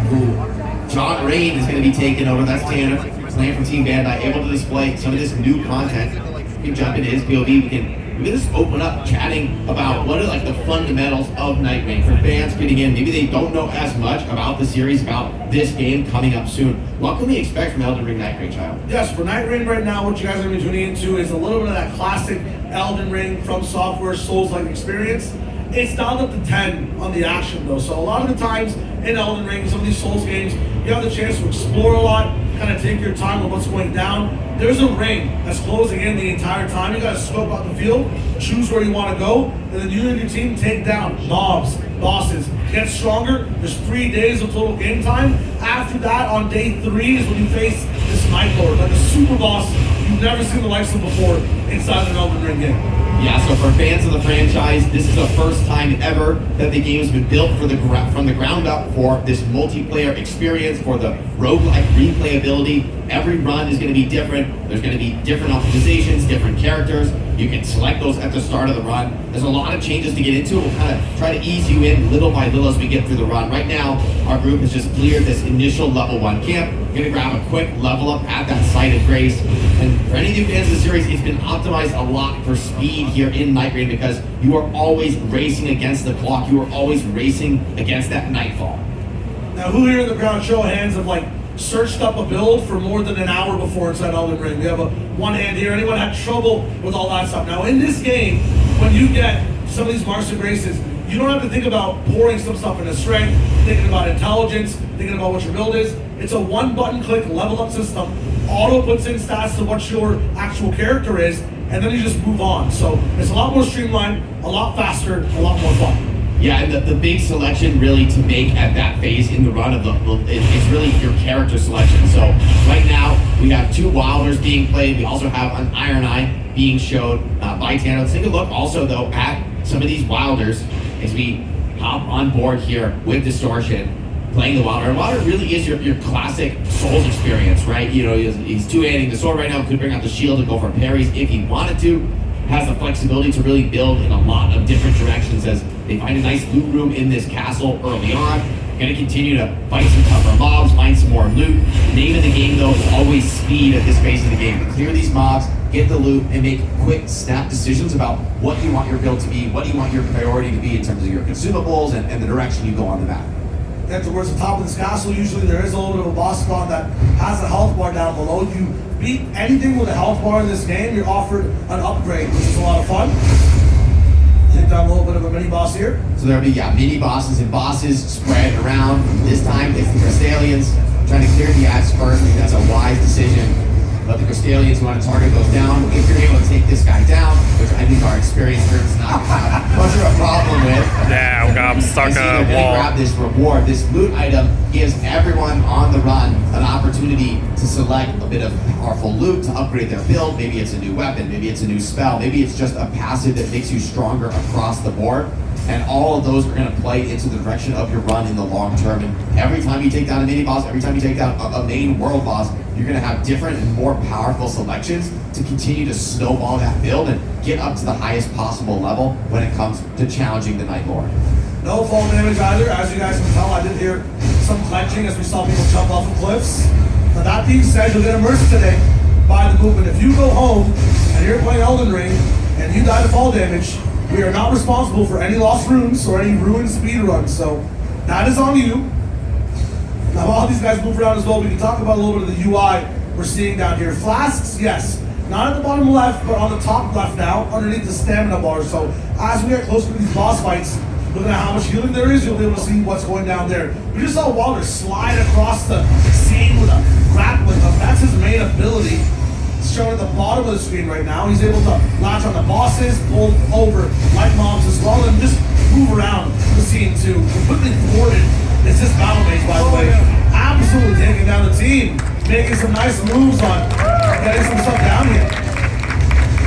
who John Rain is going to be taking over. That's Tanner, playing from Team Bandai, able to display some of this new content. We can jump into his POV. We can just open up chatting about what are like the fundamentals of NIGHTREIGN for fans getting in. Maybe they don't know as much about the series, about this game coming up soon. What can we expect from Elden Ring NIGHTREIGN, child? Yes, for NIGHTREIGN right now, what you guys are going to be tuning into is a little bit of that classic Elden Ring from software Souls-like experience. It's down up to 10 on the action though, so a lot of the times in Elden Ring, some of these Souls games, you have the chance to explore a lot, kind of take your time on what's going down. There's a ring that's closing in the entire time. You gotta scope out the field, choose where you want to go, and then you and your team take down mobs, bosses, get stronger. There's 3 days of total game time. After that, on day 3 is when you face this Night Lord, like a super boss you've never seen the likes of before inside an Elden Ring game. Yeah, so for fans of the franchise, this is the first time ever that the game has been built from the ground up for this multiplayer experience, for the roguelike replayability. Every run is going to be different. There's going to be different optimizations, different characters. You can select those at the start of the run. There's a lot of changes to get into. We'll kind of try to ease you in little by little as we get through the run. Right now, our group has just cleared this initial level 1 camp. We're going to grab a quick level up at that site of grace. And for any of you fans of the series, it's been optimized a lot for speed here in NIGHTREIGN because you are always racing against the clock. You are always racing against that nightfall. Now, who here in the crowd, show of hands, have like searched up a build for more than an hour before inside Elden Ring? We have a one hand here. Anyone had trouble with all that stuff? Now, in this game, when you get some of these marks and graces, you don't have to think about pouring some stuff into strength, thinking about intelligence, thinking about what your build is. It's a one button click level up system. Auto puts in stats to what your actual character is, and then you just move on. So it's a lot more streamlined, a lot faster, a lot more fun. Yeah, and the big selection really to make at that phase in the run of it's really your character selection. So right now we have 2 Wilders being played. We also have an Iron Eye being showed by Tanner. Let's take a look also though at some of these Wilders as we hop on board here with Distortion, playing the Wilder. And Wilder really is your classic Souls experience, right? You know, he's two-handing the sword right now, could bring out the shield and go for parries if he wanted to. Has the flexibility to really build in a lot of different directions as they find a nice loot room in this castle early on. Gonna continue to fight some tougher mobs, find some more loot. The name of the game though is always speed at this phase of the game. To clear these mobs, get the loot, and make quick snap decisions about what you want your build to be, what you want your priority to be in terms of your consumables and the direction you go on the map. Get towards the top of this castle, usually there is a little bit of a boss spawn that has a health bar down below. You beat anything with a health bar in this game, you're offered an upgrade, which is a lot of fun. Take down a little bit of a mini boss here. So there'll be mini bosses and bosses spread around. This time it's the Crystallians trying to clear the ads first. I think that's a wise decision. But the Crystallians who want to target those down. If you're able to take this guy down, which I think our experience group's not much of a problem with. Yeah, I'm stuck on a wall. Grab this reward. This loot item gives everyone on the run an opportunity to select a bit of powerful loot to upgrade their build. Maybe it's a new weapon, maybe it's a new spell, maybe it's just a passive that makes you stronger across the board. And all of those are going to play into the direction of your run in the long term. And every time you take down a mini boss, every time you take down a main world boss, you're going to have different and more powerful selections to continue to snowball that build and get up to the highest possible level when it comes to challenging the Night Lord. No fall damage either. As you guys can tell, I did hear some clenching as we saw people jump off of cliffs. But that being said, you'll get immersed today by the movement. If you go home and you're playing Elden Ring and you die to fall damage, we are not responsible for any lost runes or any ruined speed runs, so that is on you. Now while these guys move around as well, we can talk about a little bit of the UI we're seeing down here. Flasks, yes, not at the bottom left, but on the top left now, underneath the stamina bar. So as we get closer to these boss fights, looking at how much healing there is, you'll be able to see what's going down there. We just saw Walter slide across the scene with a grappling hook. That's his main ability. It's shown at the bottom of the screen right now. He's able to latch on the bosses, pull over light mobs as well, and just move around the scene too. Completely thwarted. It's this battle maze, by the way. Absolutely taking down the team. Making some nice moves on getting some stuff down here.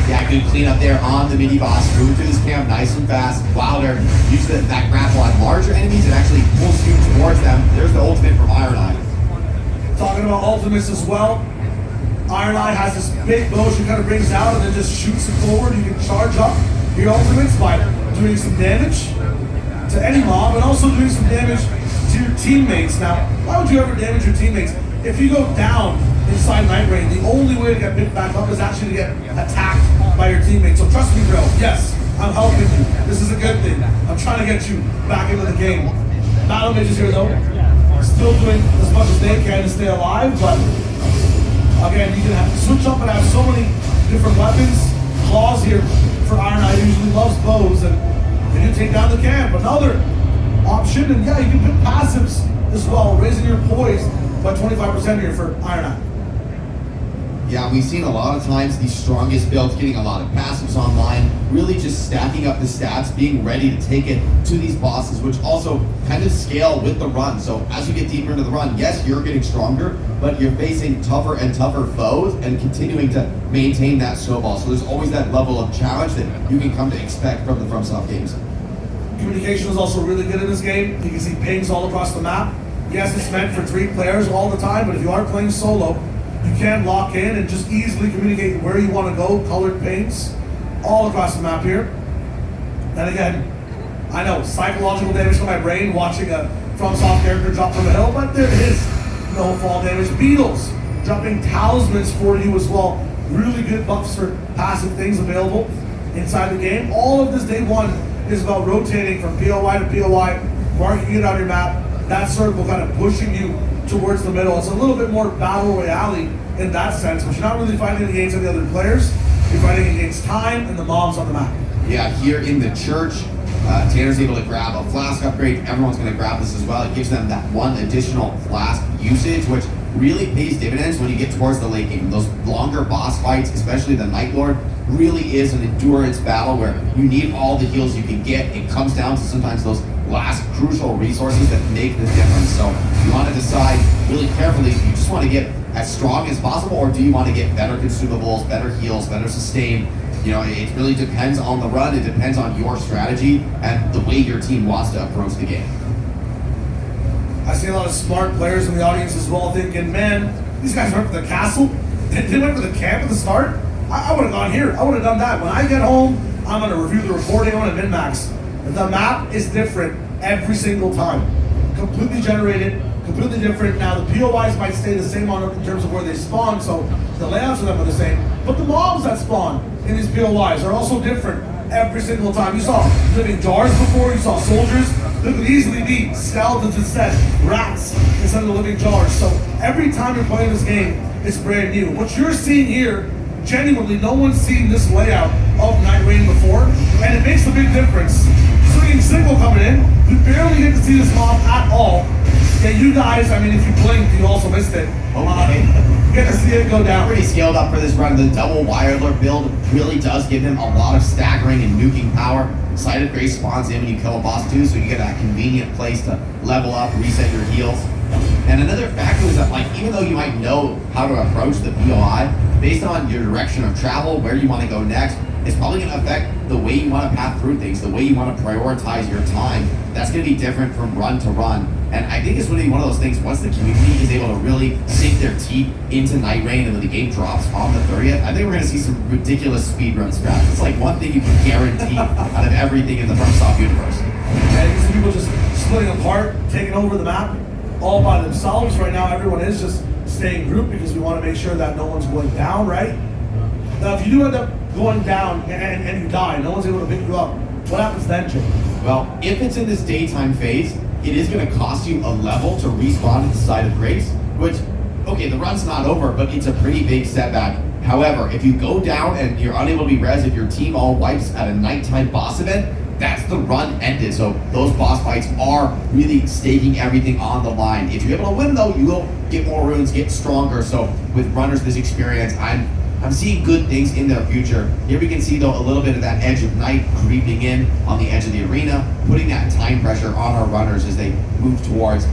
Yeah, good cleanup there on the mini boss. Move through this camp nice and fast. Wilder uses that grapple on larger enemies and actually pulls you towards them. There's the ultimate from Iron Eye. Talking about ultimates as well. Iron Eye has this big bow she kind of brings out and then just shoots it forward. You can charge up your ultimates by doing some damage to any mob and also doing some damage to to your teammates. Now, why would you ever damage your teammates? If you go down inside NIGHTREIGN, the only way to get picked back up is actually to get attacked by your teammates. So trust me, bro. Yes, I'm helping you. This is a good thing. I'm trying to get you back into the game. Battle mages here, though, still doing as much as they can to stay alive, but again, you can switch up and have so many different weapons. Claws here for Iron Eye usually loves bows, and they do take down the camp. Another option, and yeah, you can pick passives as well, raising your poise by 25% here for Iron Eye. Yeah, we've seen a lot of times the strongest builds getting a lot of passives online, really just stacking up the stats, being ready to take it to these bosses, which also kind of scale with the run. So as you get deeper into the run, yes, you're getting stronger, but you're facing tougher and tougher foes and continuing to maintain that snowball. So there's always that level of challenge that you can come to expect from the FromSoft games. Communication is also really good in this game. You can see pings all across the map. Yes, it's meant for 3 players all the time, but if you are playing solo, you can lock in and just easily communicate where you want to go, colored pings all across the map here. And again, I know, psychological damage to my brain watching a FromSoft character drop from a hill, but there is no fall damage. Beetles dropping talismans for you as well. Really good buffs for passive things available inside the game. All of this day one is about rotating from POI to POI, marking it on your map, that circle kind of pushing you towards the middle. It's a little bit more battle royale in that sense, but you're not really fighting against any other players. You're fighting against time and the mobs on the map. Yeah, here in the church, Tanner's able to grab a flask upgrade. Everyone's going to grab this as well. It gives them that one additional flask usage, which really pays dividends when you get towards the late game. Those longer boss fights, especially the Night Lord, really is an endurance battle where you need all the heals you can get. It comes down to sometimes those last crucial resources that make the difference. So you want to decide really carefully, you just want to get as strong as possible, or do you want to get better consumables, better heals, better sustain? You know, it really depends on the run. It depends on your strategy and the way your team wants to approach the game. I see a lot of smart players in the audience as well thinking, man, these guys went for the castle. They went for the camp at the start. I would have gone here. I would have done that. When I get home, I'm going to review the recording. I'm going to min-max. The map is different every single time. Completely generated, completely different. Now, the POIs might stay the same in terms of where they spawn, so the layouts of them are the same. But the mobs that spawn in these POIs are also different every single time. You saw living jars before, you saw soldiers. There could easily be skeletons instead, rats instead of the living jars. So every time you're playing this game, it's brand new. What you're seeing here, genuinely, no one's seen this layout of NIGHTREIGN before, and it makes a big difference. Swinging single coming in, you barely get to see this mob at all. Yeah, you guys, I mean, if you blinked, you also missed it. You get to see it go down. Pretty scaled up for this run. The double Wirelord build really does give him a lot of staggering and nuking power. Site of Grace spawns in when you kill a boss too, so you get that convenient place to level up, reset your heals. And another factor is that, like, even though you might know how to approach the POI, based on your direction of travel, where you want to go next, it's probably going to affect the way you want to path through things, the way you want to prioritize your time. That's going to be different from run to run. And I think it's really one of those things, once the community is able to really sink their teeth into NIGHTREIGN and when the game drops on the 30th, I think we're going to see some ridiculous speedrun scraps. It's like one thing you can guarantee out of everything in the FromSoft universe. And you see people just splitting apart, taking over the map, all by themselves. Right now, everyone is just staying grouped because we want to make sure that no one's going down, right? Now, if you do end up going down and you die, no one's able to pick you up, what happens then, Jake? Well, if it's in this daytime phase, it is going to cost you a level to respawn at the Site of Grace, which, okay, the run's not over, but it's a pretty big setback. However, if you go down and you're unable to be res, if your team all wipes at a nighttime boss event, that's the run ended. So those boss fights are really staking everything on the line. If you're able to win though, you will get more runes, get stronger. So with runners this experience, I'm seeing good things in their future. Here we can see though a little bit of that edge of night creeping in on the edge of the arena, putting that time pressure on our runners as they move towards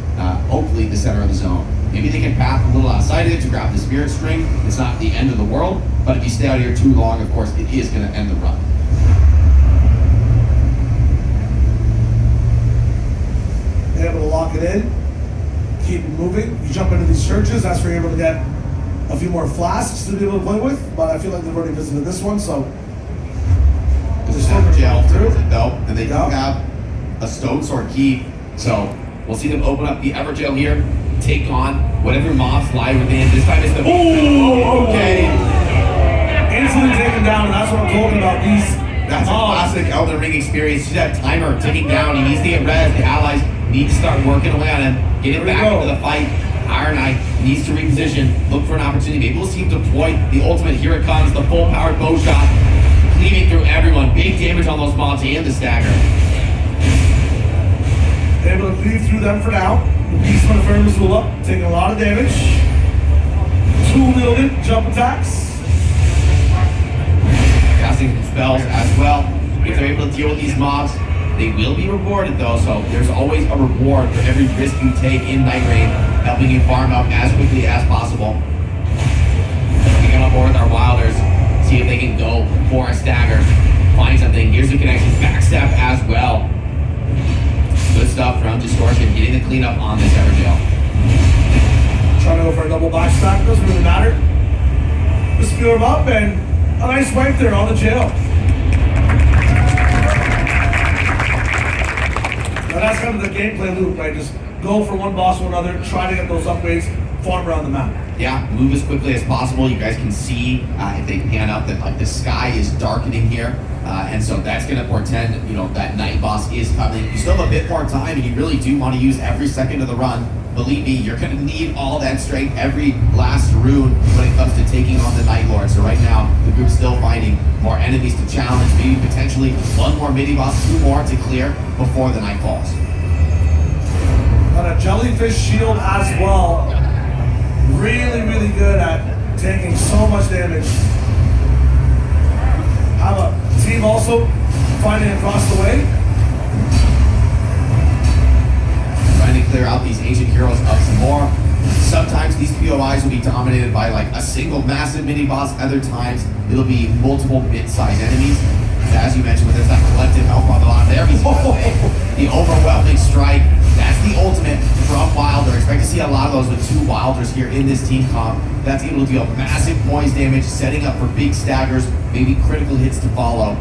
hopefully the center of the zone. Maybe they can path a little outside of it to grab the spirit string. It's not the end of the world, but if you stay out here too long, of course, it is going to end the run. Able to lock it in, keep moving. You jump into these churches, that's where you're able to get a few more flasks to be able to play with, but I feel like they've already visited this one, so There's a gel through it though, and they do have a stone sword key, so We'll see them open up the Everjail here, take on whatever mobs lie within. This time it's the... Oh, okay. Instantly taken down, and that's what I'm talking about. These That's a classic Elden Ring experience. See that timer ticking down. He needs to get res. The allies need to start working away on him. Get him back into the fight. Iron Knight needs to reposition. Look for an opportunity. Maybe we'll see him deploy the ultimate. Here it comes. The full-powered bow shot. Cleaving through everyone. Big damage on those mobs and the stagger. Able to cleave through them for now. The Beast on the Furnace will up. Taking a lot of damage. 2 wielded jump attacks. Casting spells as well. If they're able to deal with these mobs, they will be rewarded though, so there's always a reward for every risk you take in NIGHTREIGN, helping you farm up as quickly as possible. We get on board with our Wilders, see if they can go for a stagger, find something. Here's the connection, backstep as well. Good stuff from Distortion, getting the cleanup on this Everjail. Trying to go for a double backstack, doesn't really matter. Just spear him up and a nice wipe there on the jail. Now that's kind of the gameplay loop, right? Just go for one boss or another, try to get those upgrades, farm around the map. Yeah, move as quickly as possible. You guys can see if they pan up that like the sky is darkening here, and so that's going to portend, you know, that night boss is coming. You still have a bit more time, and you really do want to use every second of the run. Believe me, you're going to need all that strength, every last rune when it comes to taking on the Night Lord. So right now, the group's still finding more enemies to challenge, maybe potentially one more mini boss, 2 more to clear before the night falls. Got a jellyfish shield as well. Really, really good at taking so much damage. Have a team also finding across the way. Trying to clear out these ancient heroes up some more. Sometimes these POIs will be dominated by like a single massive mini boss. Other times it'll be multiple mid-sized enemies. As you mentioned, there's that collective help on the bottom there. The overwhelming strike. That's the ultimate from Wilder. Expect to see a lot of those with 2 Wilders here in this team comp. That's able to deal massive poise damage, setting up for big staggers, maybe critical hits to follow.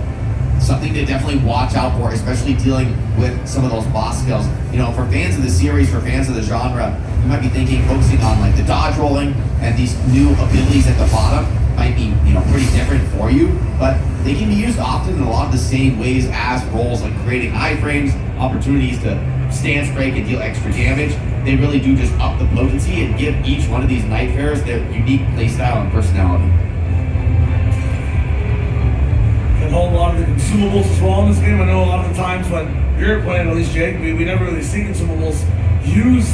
Something to definitely watch out for, especially dealing with some of those boss skills. You know, for fans of the series, for fans of the genre, you might be thinking, focusing on like the dodge rolling and these new abilities at the bottom might be, you know, pretty different for you, but they can be used often in a lot of the same ways as roles, like creating iframes, opportunities to stance break and deal extra damage. They really do just up the potency and give each one of these Nightfarers their unique playstyle and personality. Can hold a lot of the consumables as well in this game. I know a lot of the times when you're playing, at least Jake, we never really see consumables used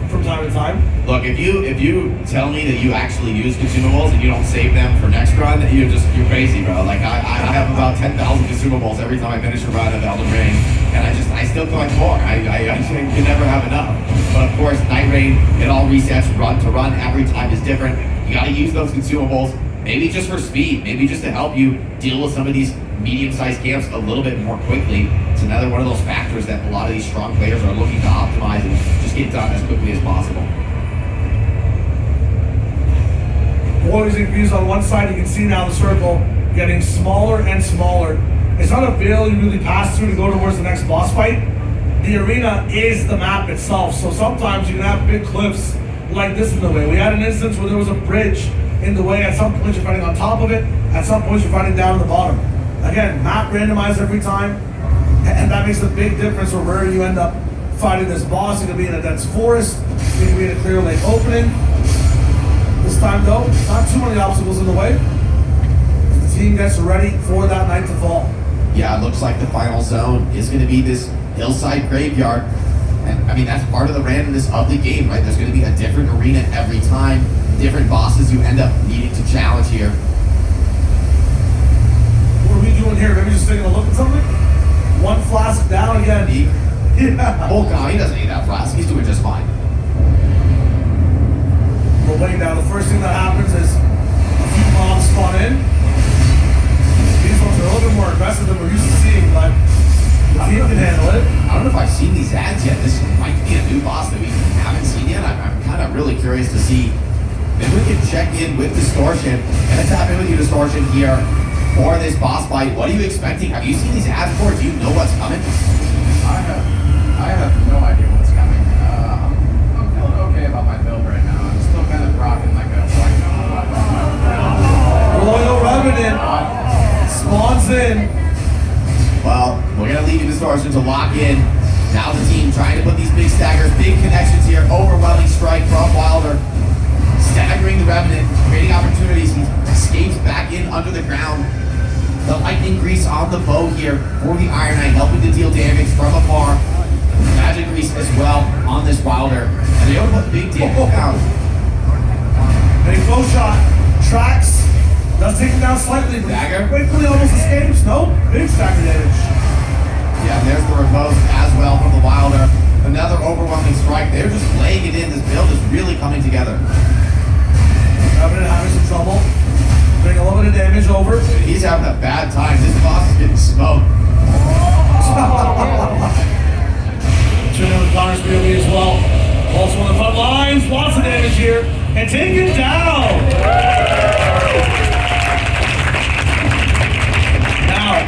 from time to time. Look, if you tell me that you actually use consumables and you don't save them for next run, you're crazy, bro. Like I have about 10,000 consumables every time I finish a run of Elden Ring, and I still collect more. I can never have enough. But of course, NIGHTREIGN, it all resets run to run. Every time is different. You got to use those consumables. Maybe just for speed, maybe just to help you deal with some of these medium-sized camps a little bit more quickly. It's another one of those factors that a lot of these strong players are looking to optimize and just get done as quickly as possible. Boys and greens on one side, you can see now the circle getting smaller and smaller. It's not a veil you really pass through to go towards the next boss fight. The arena is the map itself, so sometimes you can have big cliffs like this in the way. We had an instance where there was a bridge in the way. At some point you're fighting on top of it, at some point you're fighting down at the bottom. Again, map randomized every time, and that makes a big difference for where you end up fighting this boss. It could be in a dense forest, it could be in a clear lake opening. This time though, not too many obstacles in the way. The team gets ready for that night to fall. Yeah, it looks like the final zone is going to be this hillside graveyard. And I mean, that's part of the randomness of the game, right? There's going to be a different arena every time, different bosses you end up needing to challenge here. What are we doing here? Maybe just taking a look at something? One flask down again. Yeah. Oh god, he doesn't need that flask. He's doing just fine. We're laying down. The first thing that happens is a few mobs spawn in. These ones are a little bit more aggressive than we're used to seeing, but the team can handle it. I don't know if I've seen these ads yet. This might be a new boss that we haven't seen yet. I'm kind of really curious to see. Maybe we can check in with Distortion. And let's tap in with you, Distortion, here for this boss fight. What are you expecting? Have you seen these ads before? Do you know what's coming? I have no idea what's coming. here for the Iron Knight, helping to deal damage from afar. Magic Grease as well on this Wilder. And they don't put big damage down. Big bow shot. Tracks. Does take him down slightly. But Dagger. quickly almost escapes. Nope. Big stagger damage. Yeah, and there's the remote as well from the Wilder. Another overwhelming strike. They're just laying it in. This build is really coming together. Revenant having some trouble. Bring a little bit of damage over. He's having a bad time. This boss is getting smoked. Turning with Connor's POV as well. Also on the front lines. Lots of damage here. And take him down. Now,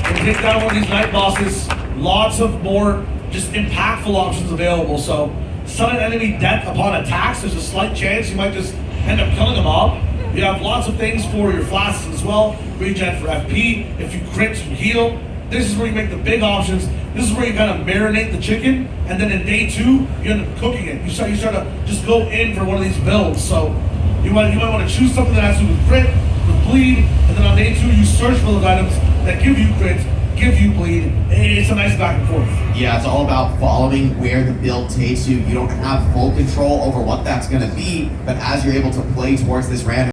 to take down one of these night bosses, lots of more just impactful options available. So, sudden enemy death upon attacks. There's a slight chance you might just end up killing them all. You have lots of things for your flasks as well. Regen for FP. If you crit, you heal. This is where you make the big options. This is where you kind of marinate the chicken, and then in day 2, you end up cooking it. You start to just go in for one of these builds. So you might want to choose something that has to do with crit, with bleed, and then on day 2 you search for those items that give you crit, give you bleed. It's a nice back and forth. Yeah, it's all about following where the build takes you. You don't have full control over what that's going to be, but as you're able to play towards this random